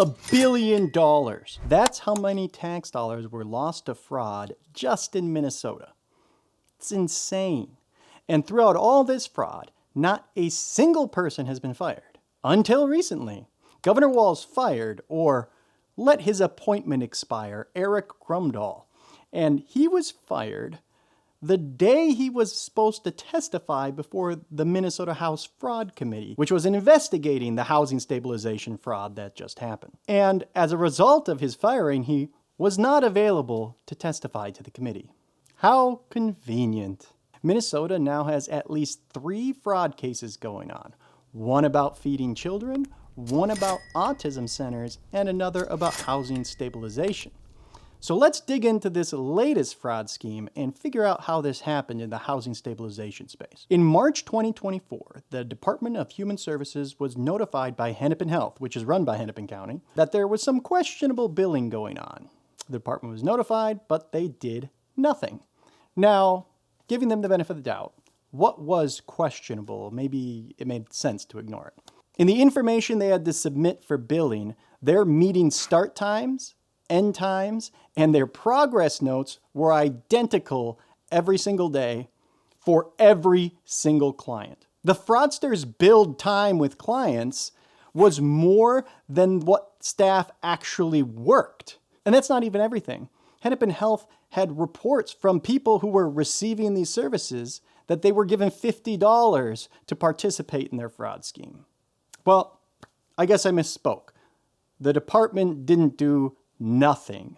$1 billion. That's how many tax dollars were lost to fraud just in Minnesota. It's insane. And throughout all this fraud, not a single person has been fired. Until recently, Governor Walz fired or let his appointment expire Eric Grumdahl. And he was fired the day he was supposed to testify before the Minnesota House Fraud Committee, which was investigating the housing stabilization fraud that just happened. And as a result of his firing, he was not available to testify to the committee. How convenient. Minnesota now has at least 3 fraud cases going on. One about feeding children, one about autism centers, and another about housing stabilization. So let's dig into this latest fraud scheme and figure out how this happened in the housing stabilization space. In March 2024, the Department of Human Services was notified by Hennepin Health, which is run by Hennepin County, that there was some questionable billing going on. The department was notified, but they did nothing. Now, giving them the benefit of the doubt, what was questionable? Maybe it made sense to ignore it. In the information they had to submit for billing, their meeting start times, end times, and their progress notes were identical every single day for every single client. The fraudsters' billed time with clients was more than what staff actually worked. And that's not even everything. Hennepin Health had reports from people who were receiving these services that they were given $50 to participate in their fraud scheme. Well, I guess I misspoke. The department didn't do nothing.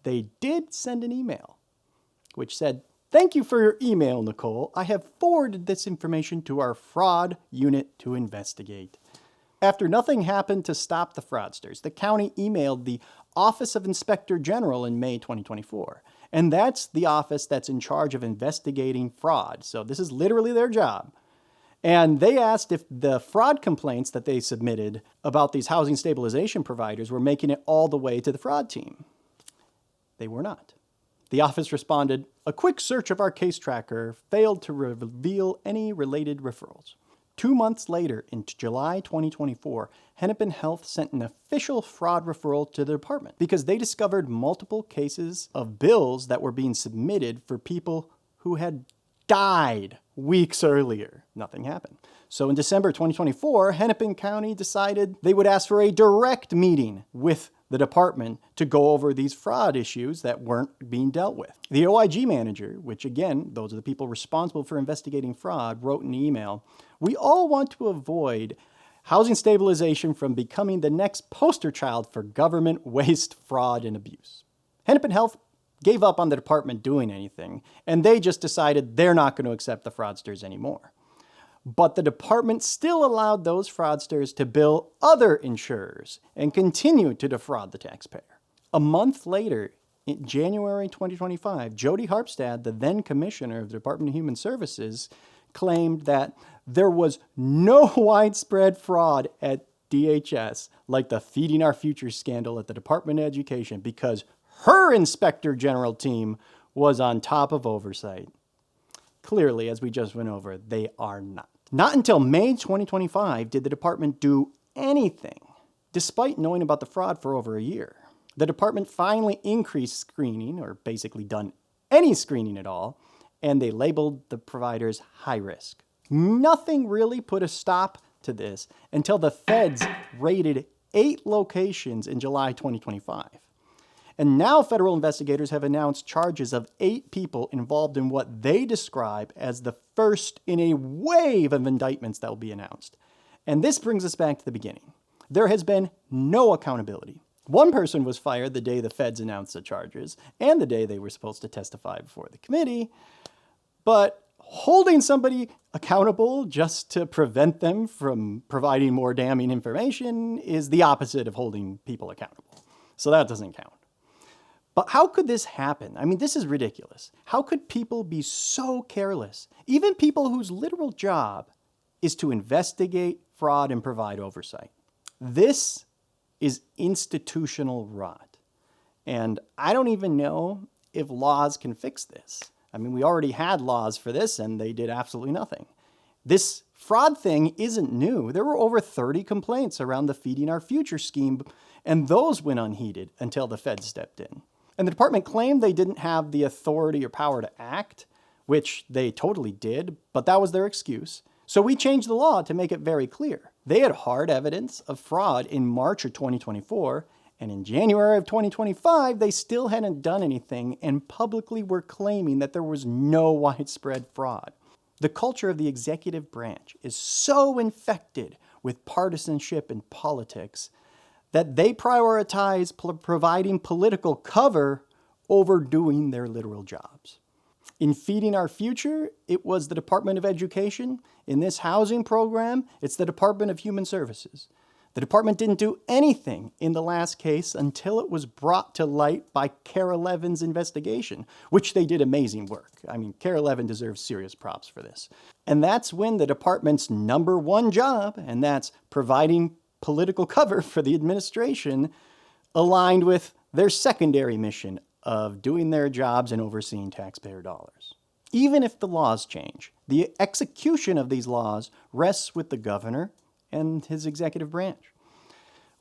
They did send an email, which said, "Thank you for your email, Nicole. I have forwarded this information to our fraud unit to investigate." After nothing happened to stop the fraudsters, the county emailed the Office of Inspector General in May 2024. And that's the office that's in charge of investigating fraud. So this is literally their job. And they asked if the fraud complaints that they submitted about these housing stabilization providers were making it all the way to the fraud team. They were not. The office responded, "A quick search of our case tracker failed to reveal any related referrals." 2 months later, in July 2024, Hennepin Health sent an official fraud referral to the department because they discovered multiple cases of bills that were being submitted for people who had died weeks earlier. Nothing happened. So in December 2024, Hennepin County decided they would ask for a direct meeting with the department to go over these fraud issues that weren't being dealt with. The OIG manager, which again, those are the people responsible for investigating fraud, wrote an email, "We all want to avoid housing stabilization from becoming the next poster child for government waste, fraud, and abuse." Hennepin Health gave up on the department doing anything, and they just decided they're not going to accept the fraudsters anymore. But the department still allowed those fraudsters to bill other insurers and continue to defraud the taxpayer. A month later, in January 2025, Jody Harpstad, the then commissioner of the Department of Human Services, claimed that there was no widespread fraud at DHS like the Feeding Our Future scandal at the Department of Education because her inspector general team was on top of oversight. Clearly, as we just went over, they are not. Not until May 2025 did the department do anything, despite knowing about the fraud for over a year. The department finally increased screening, or basically done any screening at all, and they labeled the providers high risk. Nothing really put a stop to this until the feds raided 8 locations in July 2025. And now federal investigators have announced charges of 8 people involved in what they describe as the first in a wave of indictments that will be announced. And this brings us back to the beginning. There has been no accountability. One person was fired the day the feds announced the charges and the day they were supposed to testify before the committee. But holding somebody accountable just to prevent them from providing more damning information is the opposite of holding people accountable. So that doesn't count. But how could this happen? I mean, this is ridiculous. How could people be so careless? Even people whose literal job is to investigate fraud and provide oversight. This is institutional rot. And I don't even know if laws can fix this. I mean, we already had laws for this and they did absolutely nothing. This fraud thing isn't new. There were over 30 complaints around the Feeding Our Future scheme and those went unheeded until the Fed stepped in. And the department claimed they didn't have the authority or power to act, which they totally did, but that was their excuse. So we changed the law to make it very clear. They had hard evidence of fraud in March of 2024, and in January of 2025, they still hadn't done anything and publicly were claiming that there was no widespread fraud. The culture of the executive branch is so infected with partisanship and politics that they prioritize providing political cover over doing their literal jobs. In feeding our future, it was the Department of Education. In this housing program, it's the Department of Human Services. The department didn't do anything in the last case until it was brought to light by CARE 11's investigation, which they did amazing work. I mean, CARE 11 deserves serious props for this. And that's when the department's number one job, and that's providing political cover for the administration, aligned with their secondary mission of doing their jobs and overseeing taxpayer dollars. Even if the laws change, the execution of these laws rests with the governor and his executive branch.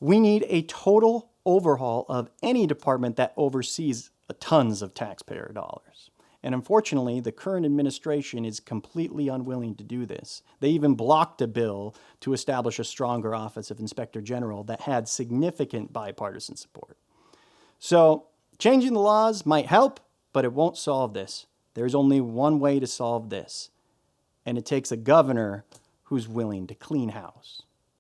We need a total overhaul of any department that oversees tons of taxpayer dollars. And unfortunately, the current administration is completely unwilling to do this. They even blocked a bill to establish a stronger Office of Inspector General that had significant bipartisan support. So, changing the laws might help, but it won't solve this. There's only one way to solve this, and it takes a governor who's willing to clean house.